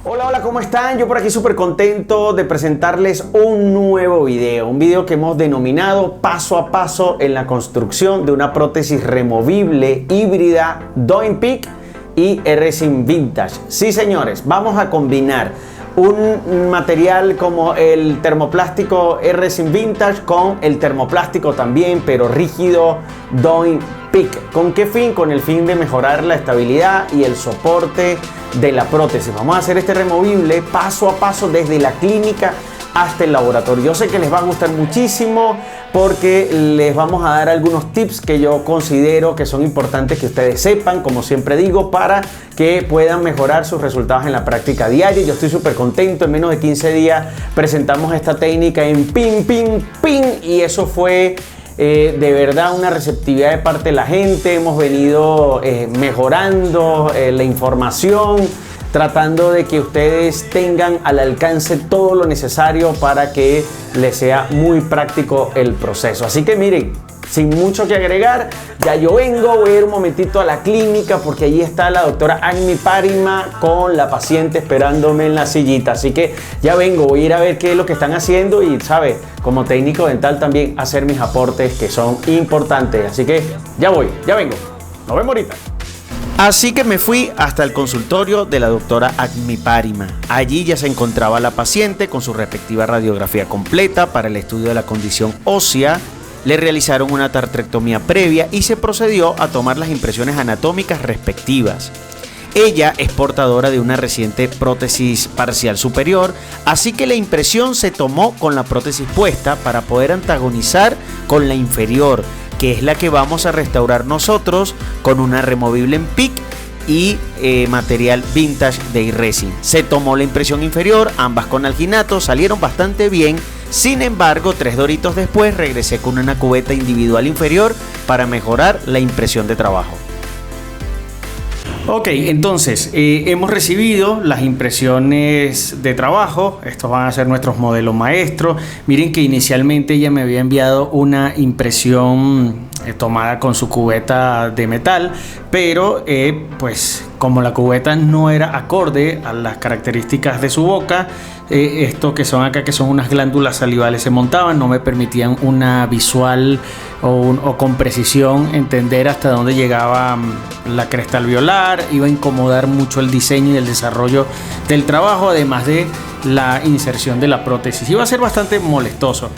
Hola, ¿cómo están? Yo por aquí súper contento de presentarles un nuevo video que hemos denominado Paso a Paso en la construcción de una prótesis removible híbrida Doinpeak y R-Resin Vintage. Sí, señores, vamos a combinar un material como el termoplástico R-Resin Vintage con el termoplástico también, pero rígido, Doinpeak. ¿Con qué fin? Con el fin de mejorar la estabilidad y el soporte de la prótesis. Vamos a hacer este removible paso a paso desde la clínica hasta el laboratorio. Yo sé que les va a gustar muchísimo porque les vamos a dar algunos tips que yo considero que son importantes que ustedes sepan, como siempre digo, para que puedan mejorar sus resultados en la práctica diaria. Yo estoy súper contento. En menos de 15 días presentamos esta técnica en pin, y eso fue de verdad una receptividad de parte de la gente. Hemos venido mejorando la información, tratando de que ustedes tengan al alcance todo lo necesario para que les sea muy práctico el proceso. Así que miren, sin mucho que agregar, ya yo vengo, voy a ir un momentito a la clínica porque allí está la doctora Agmi Parima con la paciente esperándome en la sillita. Así que ya vengo, voy a ir a ver qué es lo que están haciendo y, ¿sabe? Como técnico dental también hacer mis aportes que son importantes. Así que ya voy, ya vengo. Nos vemos ahorita. Así que me fui hasta el consultorio de la doctora Agmi Parima. Allí ya se encontraba la paciente con su respectiva radiografía completa para el estudio de la condición ósea. Le realizaron una tartrectomía previa y se procedió a tomar las impresiones anatómicas respectivas. Ella es portadora de una reciente prótesis parcial superior, así que la impresión se tomó con la prótesis puesta para poder antagonizar con la inferior, que es la que vamos a restaurar nosotros con una removible en PIC y material vintage de R-Resin. Se tomó la impresión inferior, ambas con alginato, salieron bastante bien. Sin embargo, 3 doritos después regresé con una cubeta individual inferior para mejorar la impresión de trabajo. Ok, entonces hemos recibido las impresiones de trabajo. Estos van a ser nuestros modelos maestros. Miren que inicialmente ella me había enviado una impresión tomada con su cubeta de metal, pero pues como la cubeta no era acorde a las características de su boca, esto que son acá, que son unas glándulas salivales, se montaban, no me permitían una visual o con precisión entender hasta dónde llegaba la cresta alveolar. Iba a incomodar mucho el diseño y el desarrollo del trabajo, además de la inserción de la prótesis. Iba a ser bastante molestoso.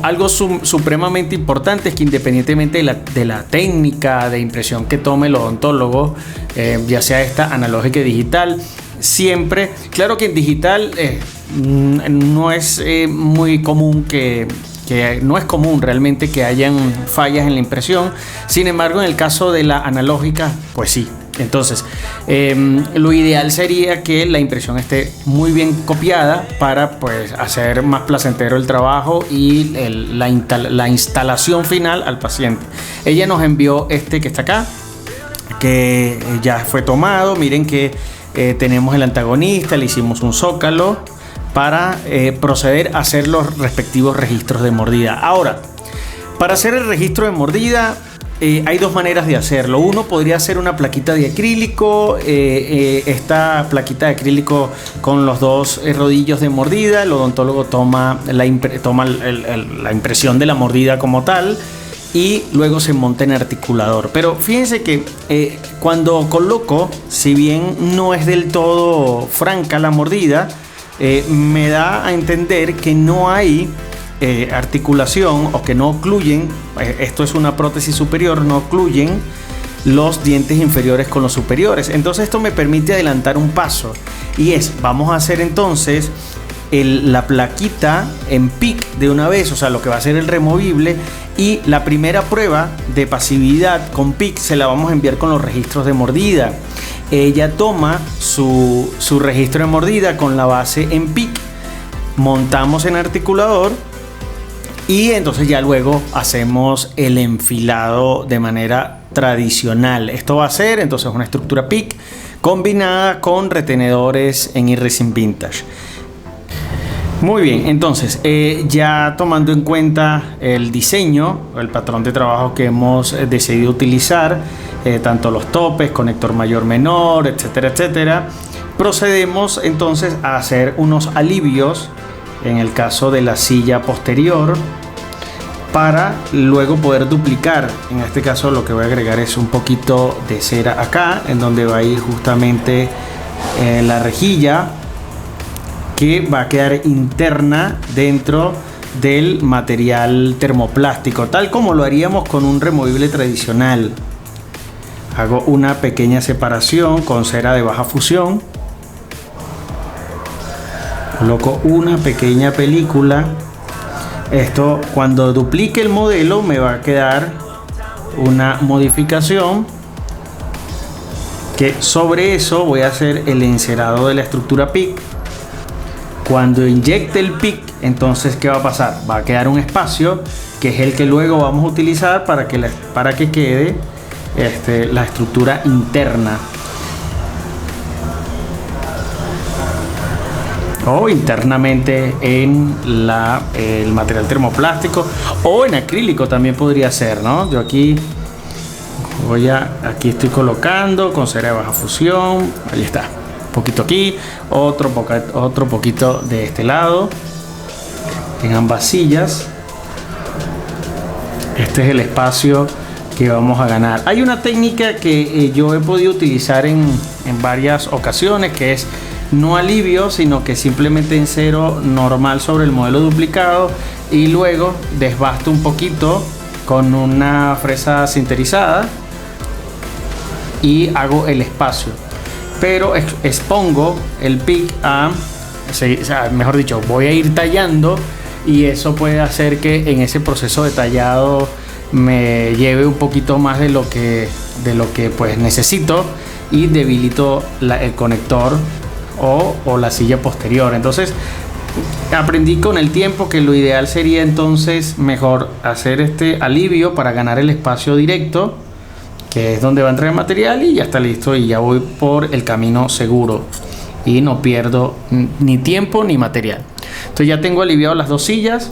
Algo supremamente importante es que independientemente de la técnica de impresión que tome el odontólogo, ya sea esta analógica y digital, siempre, claro que en digital no es muy común que no es común realmente que hayan fallas en la impresión. Sin embargo, en el caso de la analógica, pues sí. Entonces, lo ideal sería que la impresión esté muy bien copiada para pues hacer más placentero el trabajo y la instalación final al paciente. Ella nos envió este que está acá, que ya fue tomado. Miren que tenemos el antagonista, le hicimos un zócalo para proceder a hacer los respectivos registros de mordida. Ahora, para hacer el registro de mordida hay 2 maneras de hacerlo. Uno podría ser una plaquita de acrílico. Esta plaquita de acrílico con los 2 rodillos de mordida, el odontólogo toma la impresión de la mordida como tal y luego se monta en articulador. Pero fíjense que cuando coloco, si bien no es del todo franca la mordida, me da a entender que no hay articulación o que no ocluyen, esto es una prótesis superior, no ocluyen los dientes inferiores con los superiores. Entonces esto me permite adelantar un paso y vamos a hacer entonces la plaquita en PIC de una vez, o sea, lo que va a ser el removible, y la primera prueba de pasividad con PIC se la vamos a enviar con los registros de mordida. Ella toma su registro de mordida con la base en PIC, montamos en articulador y entonces ya luego hacemos el enfilado de manera tradicional. Esto va a ser entonces una estructura PIC combinada con retenedores en R-Resin Vintage. Muy bien, entonces ya tomando en cuenta el diseño, el patrón de trabajo que hemos decidido utilizar, tanto los topes, conector mayor menor, etcétera, etcétera, procedemos entonces a hacer unos alivios en el caso de la silla posterior para luego poder duplicar. En este caso lo que voy a agregar es un poquito de cera acá, en donde va a ir justamente la rejilla que va a quedar interna dentro del material termoplástico, tal como lo haríamos con un removible tradicional. Hago una pequeña separación con cera de baja fusión, coloco una pequeña película. Esto, cuando duplique el modelo, me va a quedar una modificación que sobre eso voy a hacer el encerado de la estructura PIC. Cuando inyecte el PIC, entonces ¿qué va a pasar? Va a quedar un espacio que es el que luego vamos a utilizar para que quede la estructura interna o internamente en el material termoplástico, o en acrílico también podría ser, ¿no? Yo aquí estoy colocando con cera de baja fusión, ahí está. Poquito aquí, otro poquito de este lado en ambas sillas. Este es el espacio que vamos a ganar. Hay una técnica que yo he podido utilizar en varias ocasiones, que es no alivio, sino que simplemente encero normal sobre el modelo duplicado y luego desbasto un poquito con una fresa sinterizada y hago el espacio, pero expongo el PIC mejor dicho, voy a ir tallando, y eso puede hacer que en ese proceso de tallado me lleve un poquito más de lo que pues necesito, y debilito el conector o la silla posterior. Entonces aprendí con el tiempo que lo ideal sería entonces mejor hacer este alivio para ganar el espacio directo, que es donde va a entrar el material, y ya está listo, y ya voy por el camino seguro y no pierdo ni tiempo ni material. Entonces ya tengo aliviado las dos sillas.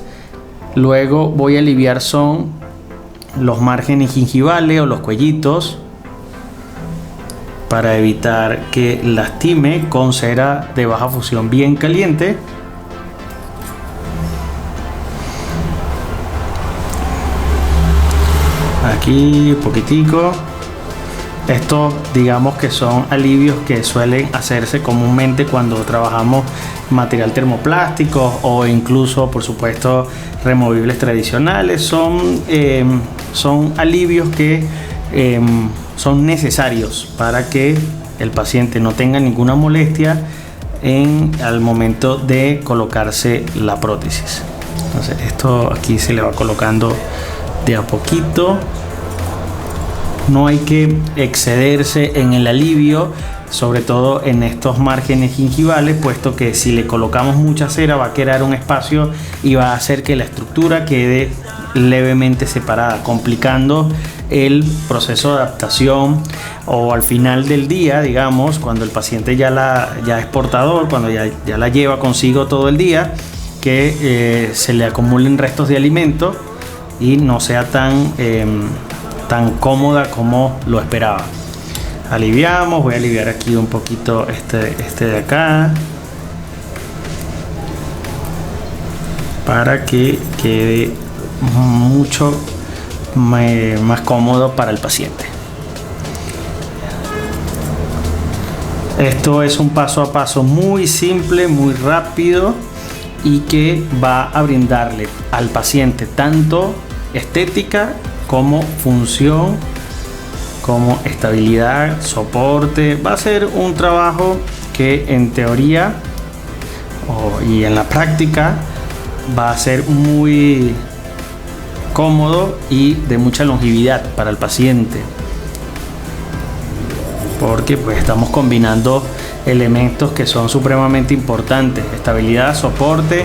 Luego voy a aliviar son los márgenes gingivales o los cuellitos, para evitar que lastime, con cera de baja fusión bien caliente. Aquí un poquitico. Estos, digamos que son alivios que suelen hacerse comúnmente cuando trabajamos material termoplástico, o incluso, por supuesto, removibles tradicionales. Son alivios que son necesarios para que el paciente no tenga ninguna molestia al momento de colocarse la prótesis. Entonces esto aquí se le va colocando de a poquito. No hay que excederse en el alivio, sobre todo en estos márgenes gingivales, puesto que si le colocamos mucha cera va a quedar un espacio y va a hacer que la estructura quede levemente separada, complicando el proceso de adaptación, o al final del día, digamos, cuando el paciente ya es portador, cuando ya la lleva consigo todo el día, que se le acumulen restos de alimento y no sea tan cómoda como lo esperaba. Aliviamos, voy a aliviar aquí un poquito este de acá, para que quede mucho más cómodo para el paciente. Esto es un paso a paso muy simple, muy rápido, y que va a brindarle al paciente tanto estética como función, como estabilidad, soporte. Va a ser un trabajo que en teoría y en la práctica va a ser muy cómodo y de mucha longevidad para el paciente, porque pues estamos combinando elementos que son supremamente importantes: estabilidad, soporte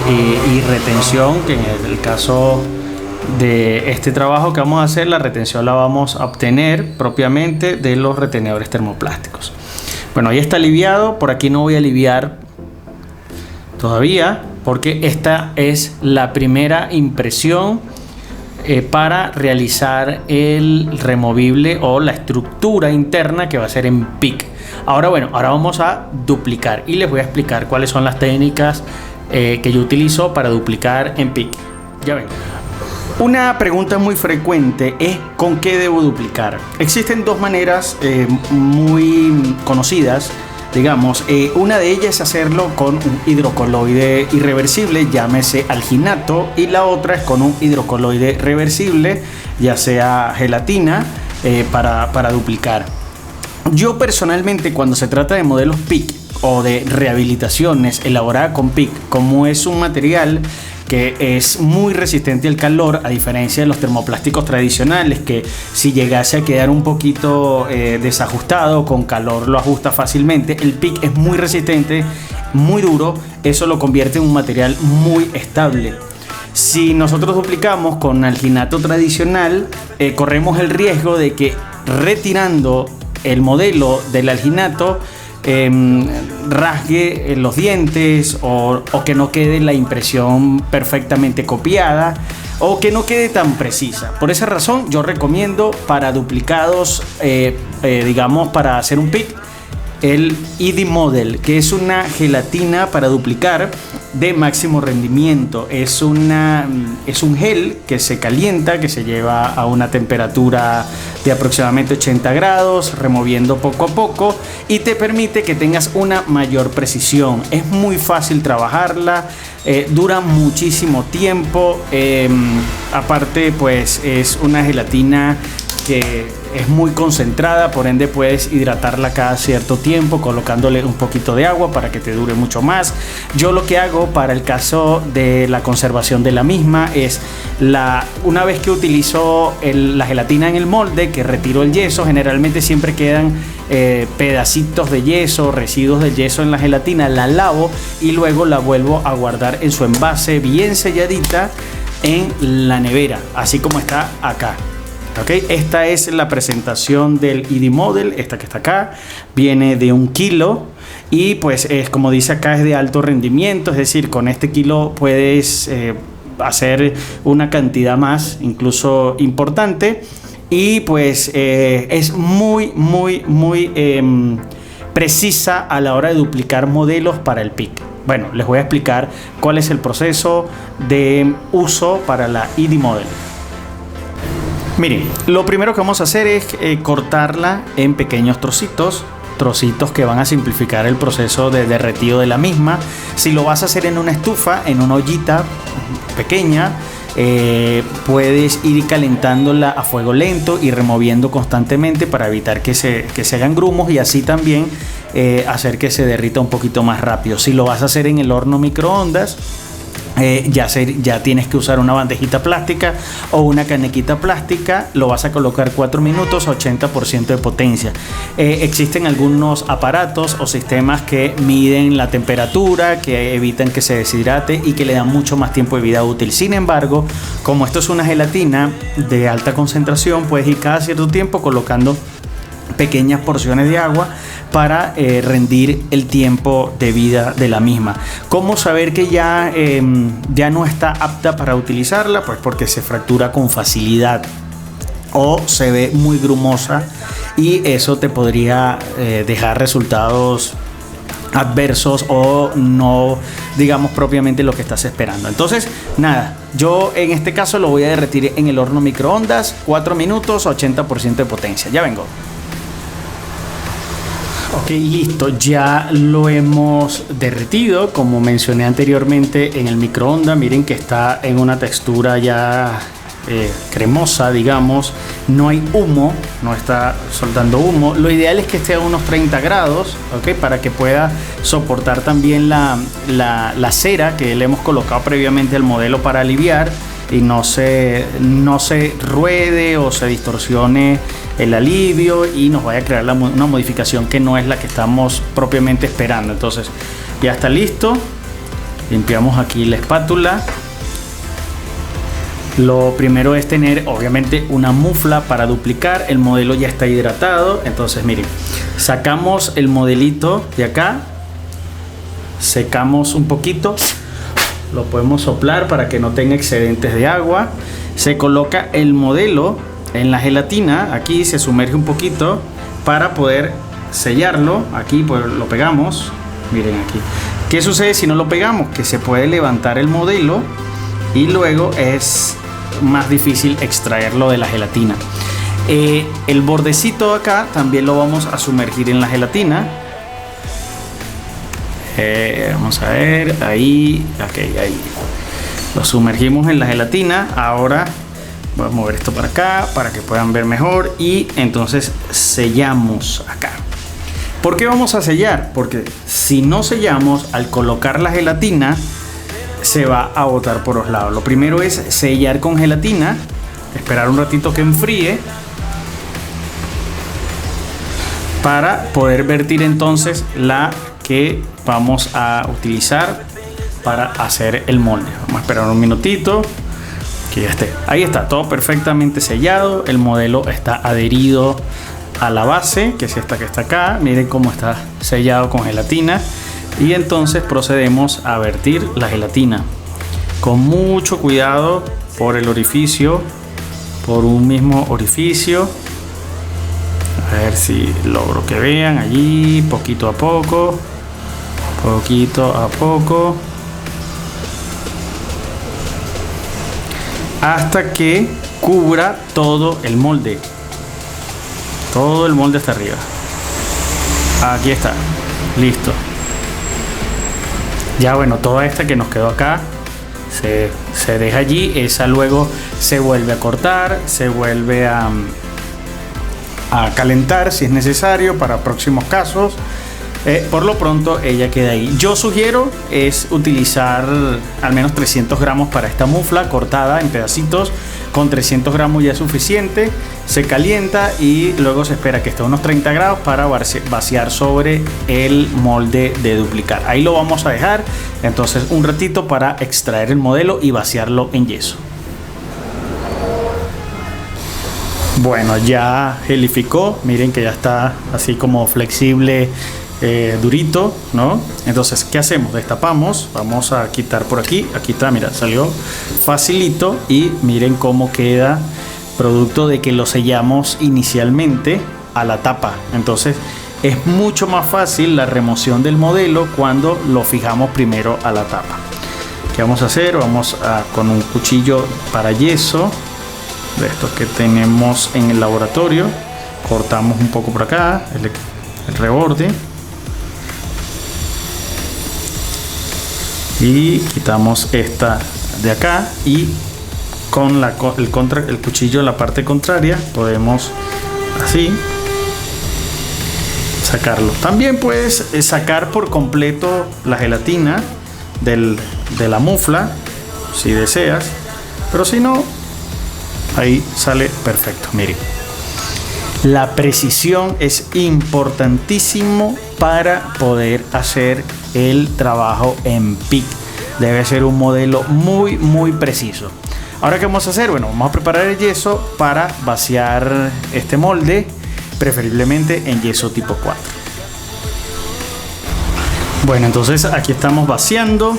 y retención, que en el caso de este trabajo que vamos a hacer, la retención la vamos a obtener propiamente de los retenedores termoplásticos. Bueno, ahí está aliviado. Por aquí no voy a aliviar todavía, porque esta es la primera impresión para realizar el removible o la estructura interna que va a ser en PIC. Ahora vamos a duplicar y les voy a explicar cuáles son las técnicas que yo utilizo para duplicar en PIC. Ya ven. Una pregunta muy frecuente es ¿con qué debo duplicar? Existen dos maneras muy conocidas, digamos. Una de ellas es hacerlo con un hidrocoloide irreversible, llámese alginato, y la otra es con un hidrocoloide reversible, ya sea gelatina, para duplicar. Yo personalmente, cuando se trata de modelos PIC o de rehabilitaciones elaboradas con PIC, como es un material que es muy resistente al calor, a diferencia de los termoplásticos tradicionales, que si llegase a quedar un poquito desajustado, con calor lo ajusta fácilmente. El PIC es muy resistente, muy duro, eso lo convierte en un material muy estable. Si nosotros duplicamos con alginato tradicional, corremos el riesgo de que retirando el modelo del alginato rasgue los dientes o que no quede la impresión perfectamente copiada o que no quede tan precisa. Por esa razón yo recomiendo para duplicados, digamos para hacer un PIC, el ID Model, que es una gelatina para duplicar de máximo rendimiento. Es un gel que se calienta, que se lleva a una temperatura de aproximadamente 80 grados, removiendo poco a poco, y te permite que tengas una mayor precisión. Es muy fácil trabajarla, dura muchísimo tiempo, aparte pues es una gelatina que es muy concentrada, por ende puedes hidratarla cada cierto tiempo colocándole un poquito de agua para que te dure mucho más. Yo lo que hago para el caso de la conservación de la misma es una vez que utilizo la gelatina en el molde, que retiro el yeso, generalmente siempre quedan pedacitos de yeso, residuos de yeso en la gelatina, la lavo y luego la vuelvo a guardar en su envase bien selladita en la nevera, así como está acá. Okay, esta es la presentación del ID Model, esta que está acá, viene de 1 kilo y pues es como dice acá, es de alto rendimiento, es decir, con este kilo puedes hacer una cantidad más, incluso importante, y pues es muy precisa a la hora de duplicar modelos para el PIC. Bueno, les voy a explicar cuál es el proceso de uso para la ID Model. Miren, lo primero que vamos a hacer es cortarla en pequeños trocitos que van a simplificar el proceso de derretido de la misma. Si lo vas a hacer en una estufa, en una ollita pequeña, puedes ir calentándola a fuego lento y removiendo constantemente para evitar que se hagan grumos y así también hacer que se derrita un poquito más rápido. Si lo vas a hacer en el horno microondas, ya tienes que usar una bandejita plástica o una canequita plástica. Lo vas a colocar 4 minutos a 80% de potencia. Existen algunos aparatos o sistemas que miden la temperatura, que evitan que se deshidrate y que le dan mucho más tiempo de vida útil. Sin embargo, como esto es una gelatina de alta concentración, puedes ir cada cierto tiempo colocando pequeñas porciones de agua para rendir el tiempo de vida de la misma. ¿Cómo saber que ya no está apta para utilizarla? Pues porque se fractura con facilidad o se ve muy grumosa y eso te podría dejar resultados adversos o no, digamos, propiamente lo que estás esperando. Entonces, nada, yo en este caso lo voy a derretir en el horno microondas, 4 minutos a 80% de potencia. Ya vengo. Ok, listo, ya lo hemos derretido, como mencioné anteriormente, en el microondas. Miren que está en una textura ya cremosa, digamos, no hay humo, no está soltando humo. Lo ideal es que esté a unos 30 grados, ¿ok? Para que pueda soportar también la cera que le hemos colocado previamente al modelo para aliviar y no se ruede o se distorsione el alivio y nos vaya a crear una modificación que no es la que estamos propiamente esperando. Entonces ya está listo, limpiamos aquí la espátula. Lo primero es tener obviamente una mufla para duplicar. El modelo ya está hidratado, entonces miren, sacamos el modelito de acá secamos un poquito, lo podemos soplar para que no tenga excedentes de agua. Se coloca el modelo en la gelatina, aquí se sumerge un poquito para poder sellarlo. Aquí pues lo pegamos, miren aquí. ¿Qué sucede si no lo pegamos? Que se puede levantar el modelo y luego es más difícil extraerlo de la gelatina. El bordecito acá también lo vamos a sumergir en la gelatina. Vamos a ver, ahí, okay, ahí. Lo sumergimos en la gelatina. Ahora voy a mover esto para acá para que puedan ver mejor y entonces sellamos acá. ¿Por qué vamos a sellar? Porque si no sellamos, al colocar la gelatina se va a botar por los lados. Lo primero es sellar con gelatina, esperar un ratito que enfríe para poder vertir entonces la que vamos a utilizar para hacer el molde. Vamos a esperar un minutito que ya esté. Ahí está, todo perfectamente sellado. El modelo está adherido a la base, que es esta que está acá. Miren cómo está sellado con gelatina. Y entonces procedemos a vertir la gelatina con mucho cuidado por el orificio, por un mismo orificio. A ver si logro que vean allí, poquito a poco, hasta que cubra todo el molde hasta arriba. Aquí está, listo. Ya bueno, toda esta que nos quedó acá se deja allí. Esa luego se vuelve a cortar, se vuelve a calentar si es necesario para próximos casos. Por lo pronto ella queda ahí. Yo sugiero es utilizar al menos 300 gramos para esta mufla cortada en pedacitos. Con 300 gramos ya es suficiente. Se calienta y luego se espera que esté a unos 30 grados para vaciar sobre el molde de duplicar. Ahí lo vamos a dejar entonces un ratito para extraer el modelo y vaciarlo en yeso. Bueno, ya gelificó. Miren que ya está así como flexible, durito, ¿no? Entonces, ¿qué hacemos? Destapamos, vamos a quitar por aquí. Aquí está, mira, salió facilito y miren cómo queda, producto de que lo sellamos inicialmente a la tapa. Entonces es mucho más fácil la remoción del modelo cuando lo fijamos primero a la tapa. ¿Qué vamos a hacer? Vamos a, con un cuchillo para yeso de estos que tenemos en el laboratorio, cortamos un poco por acá el reborde y quitamos esta de acá, y con el cuchillo en la parte contraria podemos así sacarlo. También puedes sacar por completo la gelatina de la mufla si deseas, pero si no, ahí sale perfecto. Miren, la precisión es importantísimo para poder hacer el trabajo en PIC. Debe ser un modelo muy preciso. Ahora, ¿qué vamos a hacer? Bueno, vamos a preparar el yeso para vaciar este molde, preferiblemente en yeso tipo 4. Bueno, entonces aquí estamos vaciando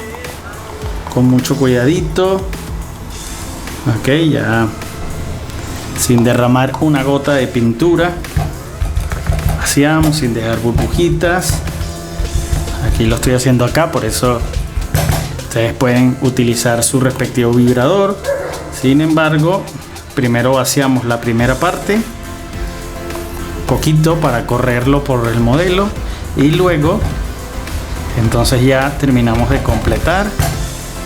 con mucho cuidadito. Ok, ya sin derramar una gota de pintura. Vaciamos sin dejar burbujitas. Aquí lo estoy haciendo acá, por eso ustedes pueden utilizar su respectivo vibrador. Sin embargo, primero vaciamos la primera parte, poquito para correrlo por el modelo, y luego entonces ya terminamos de completar,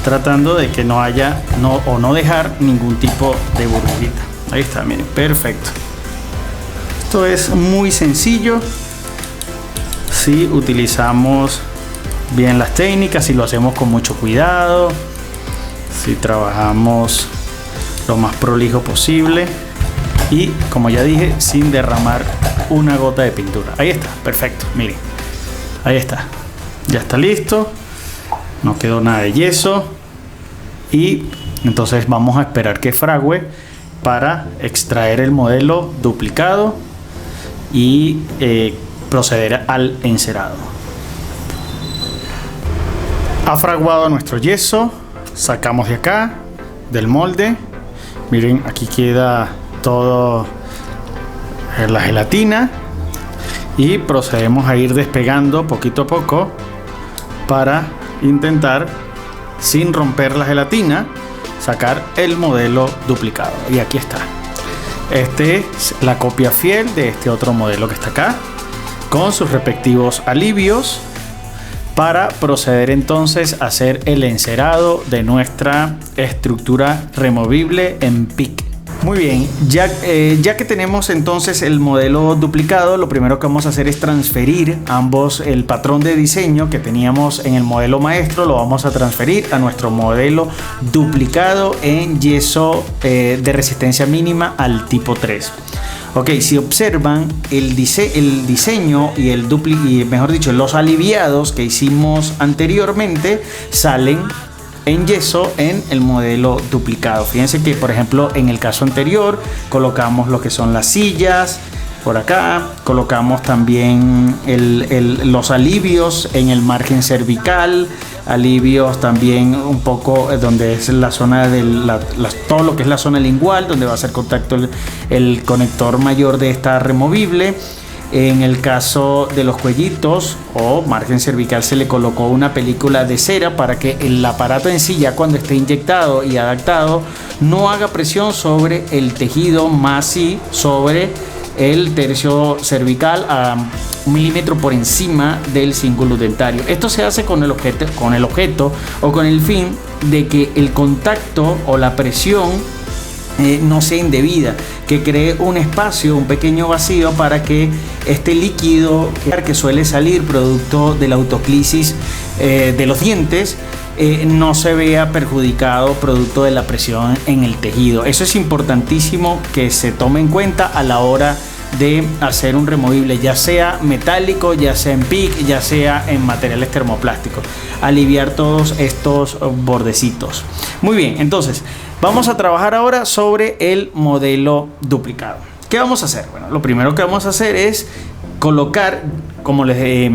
tratando de que no haya no dejar ningún tipo de burbujita. Ahí está, miren, perfecto. Esto es muy sencillo si utilizamos bien las técnicas, si lo hacemos con mucho cuidado, si trabajamos lo más prolijo posible y, como ya dije, sin derramar una gota de pintura. Ahí está, perfecto, miren, ahí está, ya está listo, no quedó nada de yeso, y entonces vamos a esperar que fragüe para extraer el modelo duplicado y proceder al encerado. Ha fraguado nuestro yeso, sacamos de acá, del molde. Miren, aquí queda todo la gelatina y procedemos a ir despegando poquito a poco para intentar, sin romper la gelatina, sacar el modelo duplicado. Y aquí está. Este es la copia fiel de este otro modelo que está acá, con sus respectivos alivios, para proceder entonces a hacer el encerado de nuestra estructura removible en PIC. Muy bien, ya que tenemos entonces el modelo duplicado, lo primero que vamos a hacer es transferir ambos, el patrón de diseño que teníamos en el modelo maestro, lo vamos a transferir a nuestro modelo duplicado en yeso de resistencia mínima al tipo 3. Ok, si observan el diseño y mejor dicho, los aliviados que hicimos anteriormente salen en yeso en el modelo duplicado. Fíjense que, por ejemplo, en el caso anterior colocamos lo que son las sillas por acá, colocamos también los alivios en el margen cervical, alivios también un poco donde es la zona de todo lo que es la zona lingual, donde va a hacer contacto el conector mayor de esta removible. En el caso de los cuellitos o margen cervical se le colocó una película de cera para que el aparato en sí, ya cuando esté inyectado y adaptado, no haga presión sobre el tejido, más sí sobre el tercio cervical a 1 milímetro por encima del cíngulo dentario. Esto se hace con el objeto o con el fin de que el contacto o la presión no sea indebida, que cree un espacio, un pequeño vacío para que este líquido que suele salir producto de la autoclisis de los dientes no se vea perjudicado producto de la presión en el tejido. Eso es importantísimo que se tome en cuenta a la hora de hacer un removible, ya sea metálico, ya sea en PIC, ya sea en materiales termoplásticos. Aliviar todos estos bordecitos. Muy bien, entonces vamos a trabajar ahora sobre el modelo duplicado. ¿Qué vamos a hacer? Bueno, lo primero que vamos a hacer es colocar, como les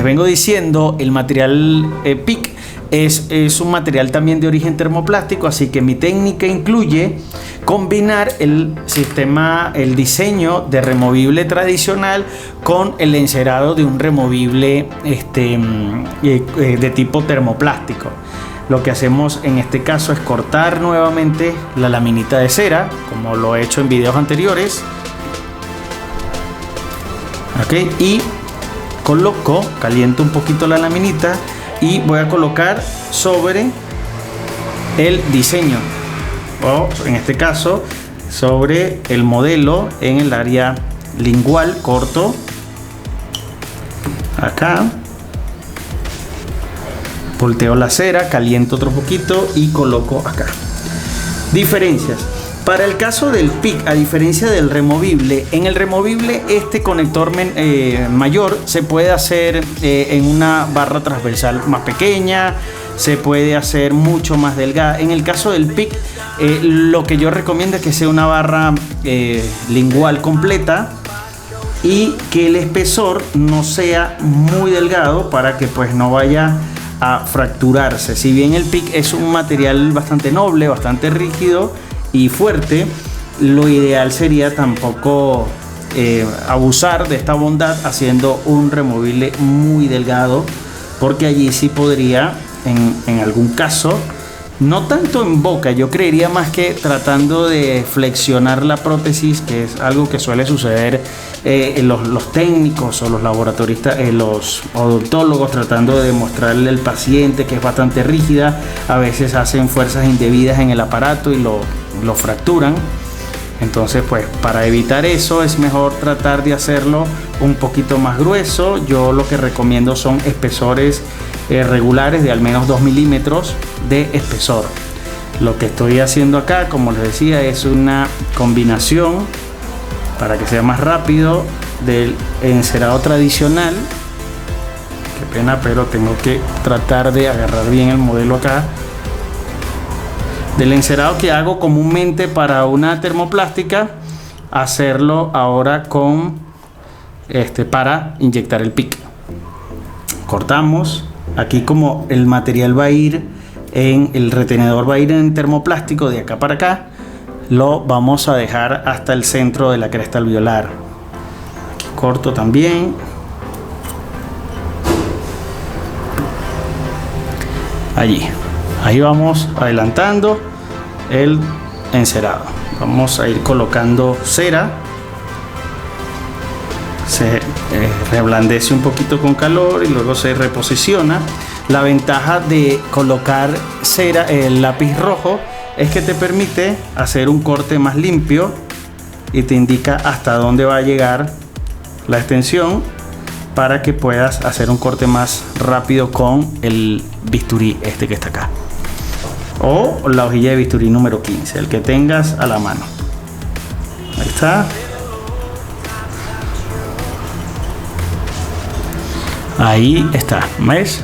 vengo diciendo, el material PIC es un material también de origen termoplástico, así que mi técnica incluye combinar el diseño de removible tradicional con el encerado de un removible de tipo termoplástico. Lo que hacemos en este caso es cortar nuevamente la laminita de cera, como lo he hecho en videos anteriores. Okay, y caliento un poquito la laminita y voy a colocar sobre el diseño, o en este caso sobre el modelo en el área lingual. Corto acá, volteo la cera, caliento otro poquito y coloco acá. Diferencias. Para el caso del PIC, a diferencia del removible, en el removible este conector mayor se puede hacer en una barra transversal más pequeña, se puede hacer mucho más delgada. En el caso del PIC, lo que yo recomiendo es que sea una barra lingual completa y que el espesor no sea muy delgado para que pues no vaya a fracturarse. Si bien el PIC es un material bastante noble, bastante rígido y fuerte, lo ideal sería tampoco abusar de esta bondad haciendo un removible muy delgado, porque allí sí podría en algún caso, no tanto en boca, yo creería más que tratando de flexionar la prótesis, que es algo que suele suceder los técnicos o los laboratoristas, los odontólogos, tratando de demostrarle al paciente que es bastante rígida. A veces hacen fuerzas indebidas en el aparato y lo fracturan. Entonces, pues para evitar eso es mejor tratar de hacerlo un poquito más grueso. Yo lo que recomiendo son espesores regulares de al menos 2 milímetros de espesor. Lo que estoy haciendo acá, como les decía, es una combinación para que sea más rápido del encerado tradicional. Qué pena, pero tengo que tratar de agarrar bien el modelo acá. Del encerado que hago comúnmente para una termoplástica, hacerlo ahora con para inyectar el PIC. Cortamos aquí como el material va a ir en el retenedor, va a ir en termoplástico de acá para acá, lo vamos a dejar hasta el centro de la cresta alveolar. Aquí corto también. Ahí vamos adelantando el encerado. Vamos a ir colocando cera. Se reblandece un poquito con calor y luego se reposiciona. La ventaja de colocar cera, el lápiz rojo, es que te permite hacer un corte más limpio y te indica hasta dónde va a llegar la extensión para que puedas hacer un corte más rápido con el bisturí este que está acá, o la hojilla de bisturí número 15, el que tengas a la mano. Ahí está. Ahí está, ¿ves?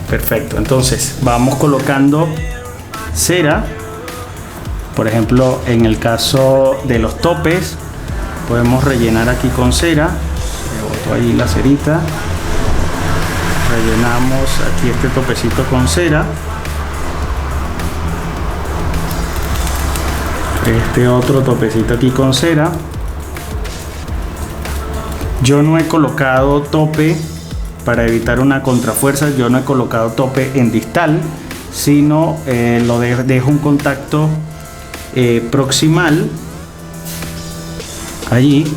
Perfecto. Entonces vamos colocando cera. Por ejemplo, en el caso de los topes, podemos rellenar aquí con cera. Le boto ahí la cerita. Rellenamos aquí este topecito con cera. Este otro topecito aquí con cera. Yo no he colocado tope para evitar una contrafuerza. Yo no he colocado tope en distal, sino lo dejo un contacto proximal allí.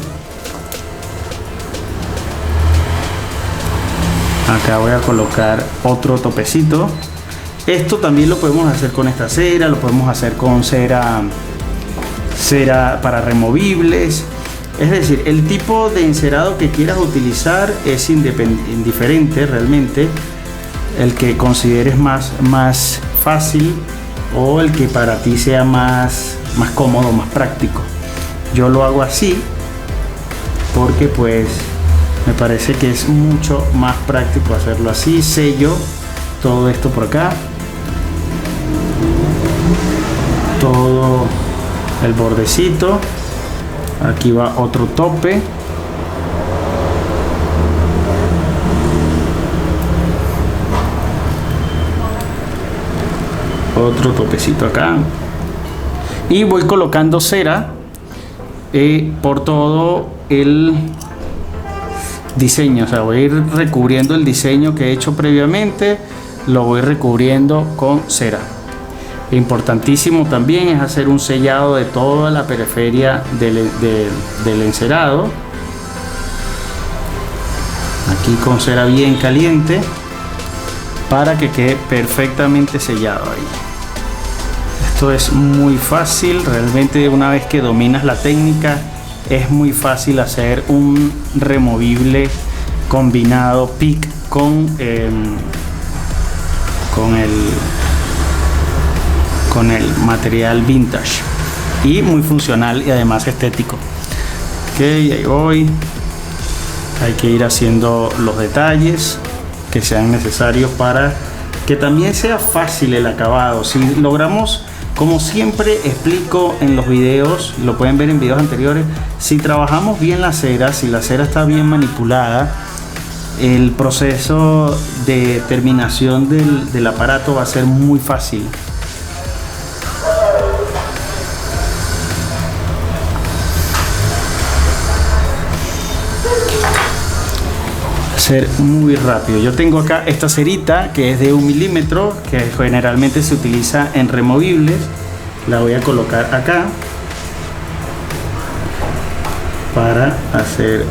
Acá voy a colocar otro topecito. Esto también lo podemos hacer con esta cera, lo podemos hacer con cera para removibles. Es decir, el tipo de encerado que quieras utilizar es indiferente realmente, el que consideres más fácil o el que para ti sea más cómodo, más práctico. Yo lo hago así porque pues me parece que es mucho más práctico hacerlo así. Sello todo esto por acá, todo el bordecito. Aquí va otro tope. Otro topecito acá. Y voy colocando cera por todo el diseño. O sea, voy a ir recubriendo el diseño que he hecho previamente. Lo voy recubriendo con cera. Importantísimo también es hacer un sellado de toda la periferia del encerado, aquí con cera bien caliente, para que quede perfectamente sellado ahí. Esto es muy fácil, realmente una vez que dominas la técnica es muy fácil hacer un removible combinado PIC con el material vintage, y muy funcional y además estético. Ok, ahí voy. Hay que ir haciendo los detalles que sean necesarios para que también sea fácil el acabado. Si logramos, como siempre explico en los videos, lo pueden ver en videos anteriores, si trabajamos bien la cera, si la cera está bien manipulada, el proceso de terminación del aparato va a ser muy fácil. Ser muy rápido. Yo tengo acá esta cerita que es de 1 milímetro, que generalmente se utiliza en removibles. La voy a colocar acá para hacer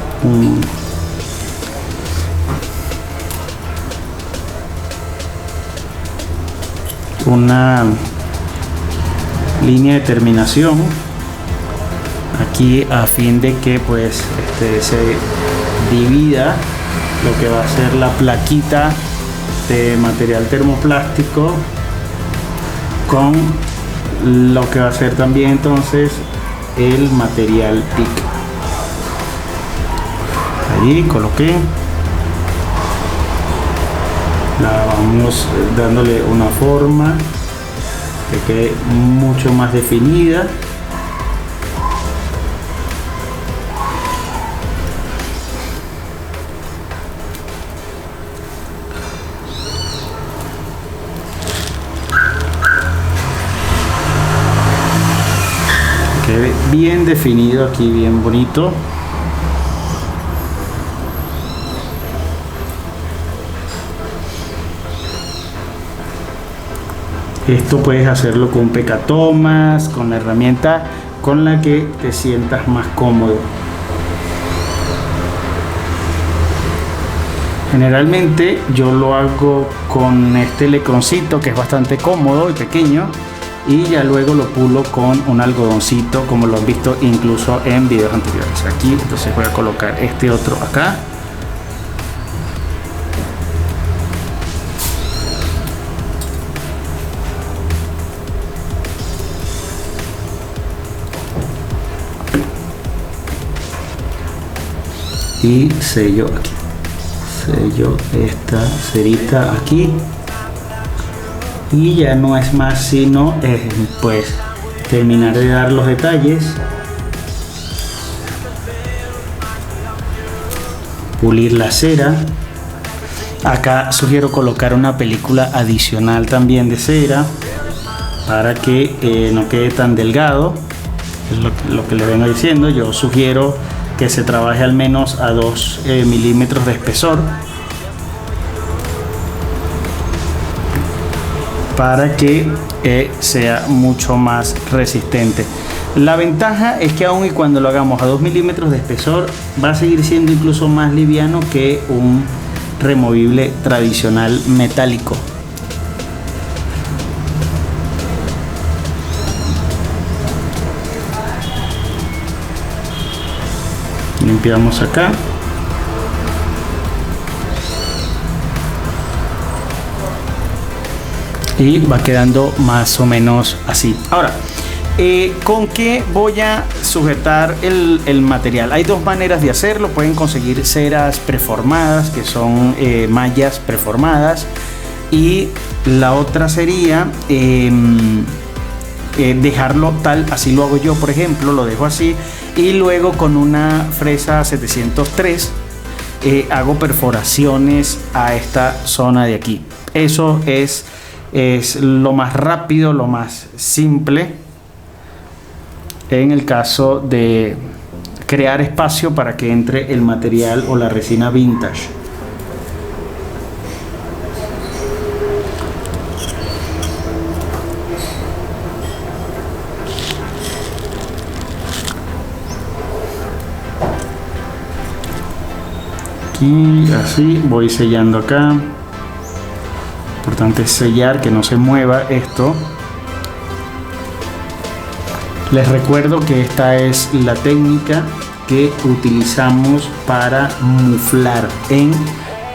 una línea de terminación aquí, a fin de que pues se divida lo que va a ser la plaquita de material termoplástico con lo que va a ser también entonces el material PIC. Allí coloqué, la vamos dándole una forma que quede mucho más definida. quede bien definido aquí, bien bonito. Esto puedes hacerlo con pecatomas, con la herramienta con la que te sientas más cómodo. Generalmente yo lo hago con este lecroncito, que es bastante cómodo y pequeño, y ya luego lo pulo con un algodoncito, como lo han visto incluso en videos anteriores. Aquí entonces voy a colocar este otro acá. Y sello aquí, sello esta cerita aquí, y ya no es más sino pues terminar de dar los detalles, pulir la cera. Acá sugiero colocar una película adicional también de cera para que no quede tan delgado. Es lo que les vengo diciendo. Yo sugiero que se trabaje al menos a 2 milímetros de espesor para que sea mucho más resistente. La ventaja es que aun y cuando lo hagamos a 2 milímetros de espesor, va a seguir siendo incluso más liviano que un removible tradicional metálico. Limpiamos acá. Y va quedando más o menos así. Ahora, ¿con qué voy a sujetar el material? Hay dos maneras de hacerlo. Pueden conseguir ceras preformadas, que son mallas preformadas. Y la otra sería dejarlo tal, así lo hago yo, por ejemplo, lo dejo así. Y luego con una fresa 703 hago perforaciones a esta zona de aquí. Eso es lo más rápido, lo más simple en el caso de crear espacio para que entre el material o la resina vintage. Y así voy sellando acá. Importante es sellar, que no se mueva esto. Les recuerdo que esta es la técnica que utilizamos para muflar en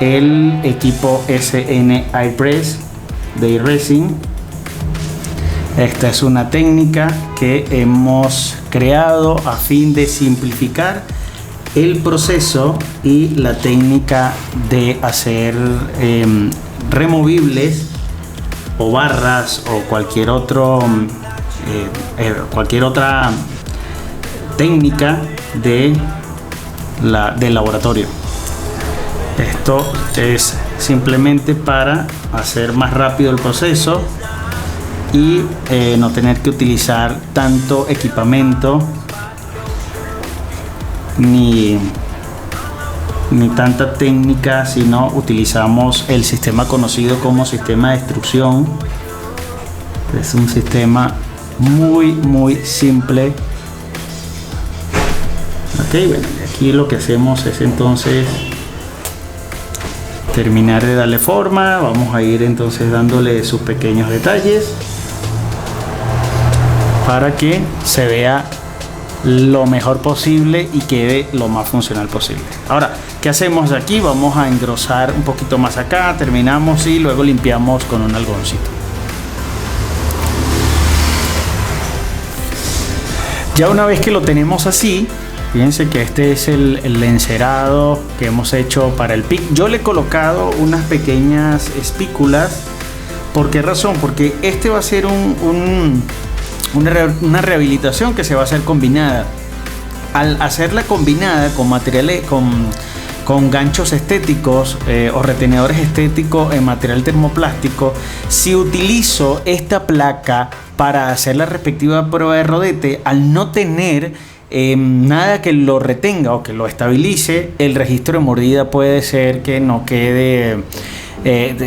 el equipo SN iPress de iResin. Esta es una técnica que hemos creado a fin de simplificar el proceso y la técnica de hacer removibles o barras o cualquier otra técnica del laboratorio. Esto es simplemente para hacer más rápido el proceso y no tener que utilizar tanto equipamiento ni tanta técnica, sino utilizamos el sistema conocido como sistema de extrusión. Es un sistema muy simple. Ok, bueno, aquí lo que hacemos es entonces terminar de darle forma. Vamos a ir entonces dándole sus pequeños detalles para que se vea lo mejor posible y quede lo más funcional posible. Ahora, ¿qué hacemos aquí? Vamos a engrosar un poquito más acá, terminamos y luego limpiamos con un algodoncito. Ya una vez que lo tenemos así, fíjense que este es el encerado que hemos hecho para el pic. Yo le he colocado unas pequeñas espículas. ¿Por qué razón? Porque este va a ser una rehabilitación que se va a hacer combinada. Al hacerla combinada con materiales, con con ganchos estéticos o retenedores estéticos en material termoplástico, si utilizo esta placa para hacer la respectiva prueba de rodete, al no tener nada que lo retenga o que lo estabilice, el registro de mordida puede ser que no quede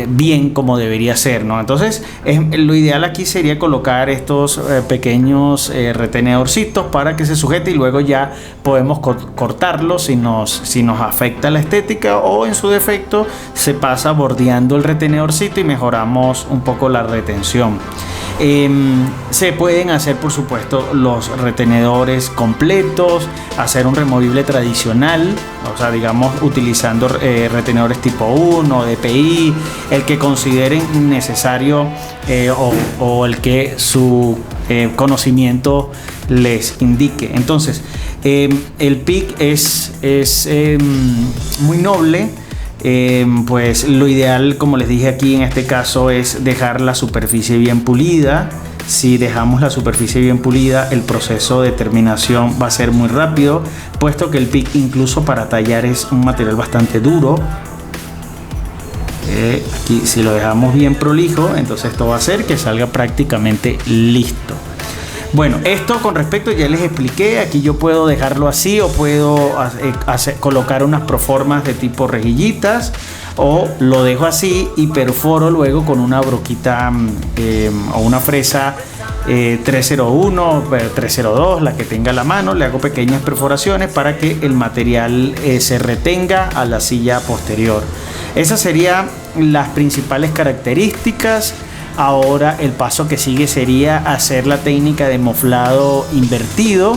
bien como debería ser, ¿no? Entonces lo ideal aquí sería colocar estos pequeños retenedorcitos para que se sujete, y luego ya podemos cortarlo si nos afecta la estética, o en su defecto se pasa bordeando el retenedorcito y mejoramos un poco la retención. Se pueden hacer, por supuesto, los retenedores completos, hacer un removible tradicional, o sea, digamos, utilizando retenedores tipo 1, DPI, el que consideren necesario o el que su conocimiento les indique. Entonces, el PIC es muy noble. Pues lo ideal, como les dije aquí en este caso, es dejar la superficie bien pulida. Si dejamos la superficie bien pulida, el proceso de terminación va a ser muy rápido, puesto que el PIC incluso para tallar es un material bastante duro. Aquí si lo dejamos bien prolijo, entonces esto va a hacer que salga prácticamente listo. Bueno, esto con respecto, ya les expliqué. Aquí yo puedo dejarlo así, o puedo colocar unas proformas de tipo rejillitas, o lo dejo así y perforo luego con una broquita o una fresa 301, 302, la que tenga a la mano. Le hago pequeñas perforaciones para que el material se retenga a la silla posterior. Esas serían las principales características. Ahora el paso que sigue sería hacer la técnica de moflado invertido,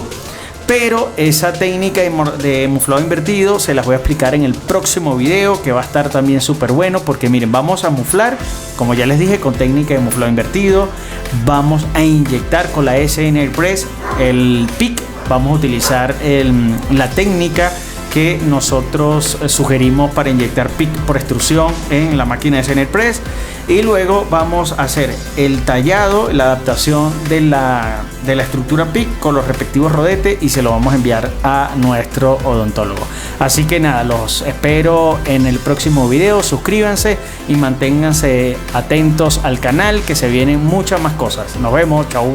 pero esa técnica de moflado invertido se las voy a explicar en el próximo video, que va a estar también súper bueno, porque miren, vamos a moflar, como ya les dije, con técnica de moflado invertido. Vamos a inyectar con la SN Airpress el PIC. Vamos a utilizar la técnica que nosotros sugerimos para inyectar PIC por extrusión en la máquina de SN Airpress, y luego vamos a hacer el tallado, la adaptación de la estructura PIC con los respectivos rodetes, y se lo vamos a enviar a nuestro odontólogo. Así que nada, los espero en el próximo video. Suscríbanse y manténganse atentos al canal, que se vienen muchas más cosas. Nos vemos, chau.